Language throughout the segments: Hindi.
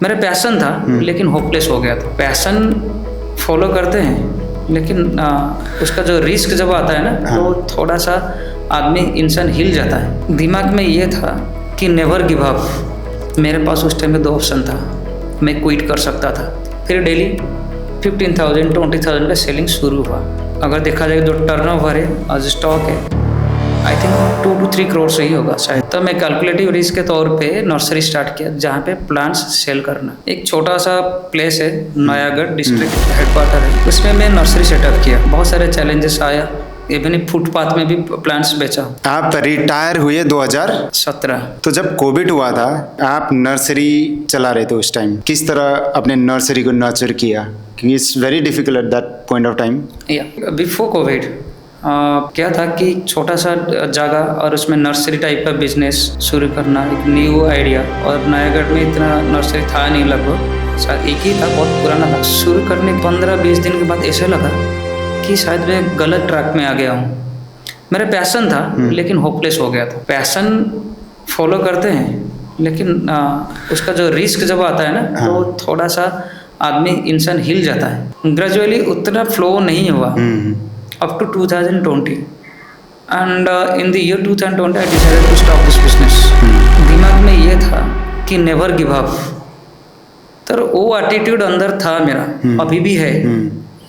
मेरा पैशन था लेकिन होपलेस हो गया था। पैशन फॉलो करते हैं लेकिन उसका जो रिस्क जब आता है ना तो थोड़ा सा आदमी इंसान हिल जाता है। दिमाग में ये था कि नेवर गिव अप। मेरे पास उस टाइम में 2 ऑप्शन था, मैं क्विट कर सकता था। फिर डेली 15,000 20,000 का सेलिंग शुरू हुआ। अगर देखा जाए तो टर्नओवर है आज स्टॉक है आई थिंक 2 to 3 करोड़ से ही होगा शायद। तो मैं कैलकुलेटिव रिस्क के तौर पे नर्सरी स्टार्ट किया जहाँ पे प्लांट्स सेल करना। एक छोटा सा प्लेस है नयागढ़ डिस्ट्रिक्ट हेडक्वार्टर है, उसमें मैं नर्सरी सेटअप किया। बहुत सारे चैलेंजेस आया, इवन फुटपाथ में भी प्लांट्स बेचा। आप रिटायर हुए 2017। तो जब कोविड हुआ था आप नर्सरी चला रहे थे उस टाइम, किस तरह अपने नर्सरी को नर्चर किया? क्योंकि it's very difficult at that point of time. या बिफोर कोविड क्या था कि छोटा सा जगह और उसमें नर्सरी टाइप का बिजनेस शुरू करना, एक न्यू आइडिया। और नयागढ़ में इतना नर्सरी था नहीं, लगभग शायद एक ही था, बहुत पुराना था। शुरू करने 15-20 दिन के बाद ऐसा लगा कि शायद मैं गलत ट्रैक में आ गया हूँ। मेरा पैशन था लेकिन होपलेस हो गया था। पैशन फॉलो करते हैं लेकिन उसका जो रिस्क जब आता है ना तो थोड़ा सा आदमी इंसान हिल जाता है। ग्रेजुअली उतना फ्लो नहीं हुआ up to 2020 and in the year 2020 I decided to stop this business। दिमाग में ये था कि नेवर गिव अप। तो वो एटीट्यूड अंदर था मेरा, अभी भी है।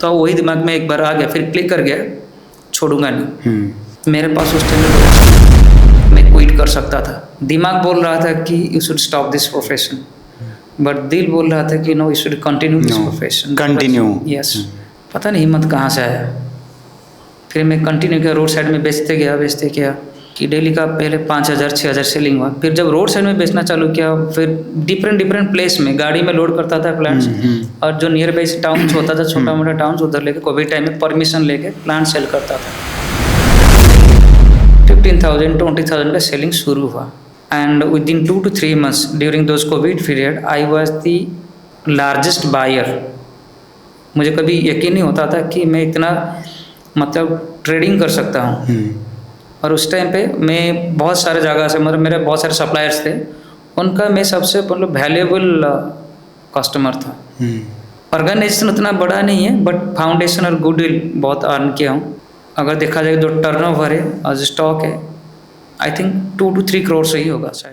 तो वही दिमाग में एक बार आ गया, फिर क्लिक कर गया, छोड़ूंगा नहीं। मेरे पास उस टाइम मैं क्विट कर सकता था। दिमाग बोल रहा था कि you should stop this profession, but दिल बोल रहा था कि no you should continue this profession. Continue. Yes. पता नहीं हिम्मत कहाँ से आया। फिर मैं कंटिन्यू किया, रोड साइड में बेचते गया कि डेली का पहले 5,000-6,000 सेलिंग हुआ। फिर जब रोड साइड में बेचना चालू किया, फिर डिफरेंट प्लेस में गाड़ी में लोड करता था प्लांट्स। और जो नियर बाई टाउन्स होता था, छोटा मोटा टाउन्स, उधर लेके कोविड टाइम में परमिशन लेके प्लांट सेल करता था। 15,000 20,000 का सेलिंग शुरू हुआ and within 2 to 3 months during those COVID period I was the largest buyer. मुझे कभी यकीन नहीं होता था कि मैं इतना मतलब ट्रेडिंग कर सकता हूँ। और उस टाइम पे मैं बहुत सारे जगह से, मतलब मेरे बहुत सारे सप्लायर्स थे, उनका मैं सबसे मतलब वैल्यूएबल कस्टमर था। ऑर्गेनाइजेशन उतना बड़ा नहीं है बट फाउंडेशन और गुडविल बहुत अर्न किया हूँ। अगर देखा जाए तो टर्नओवर है आज स्टॉक है आई थिंक 2 to 3 करोड़ से ही होगा शायद।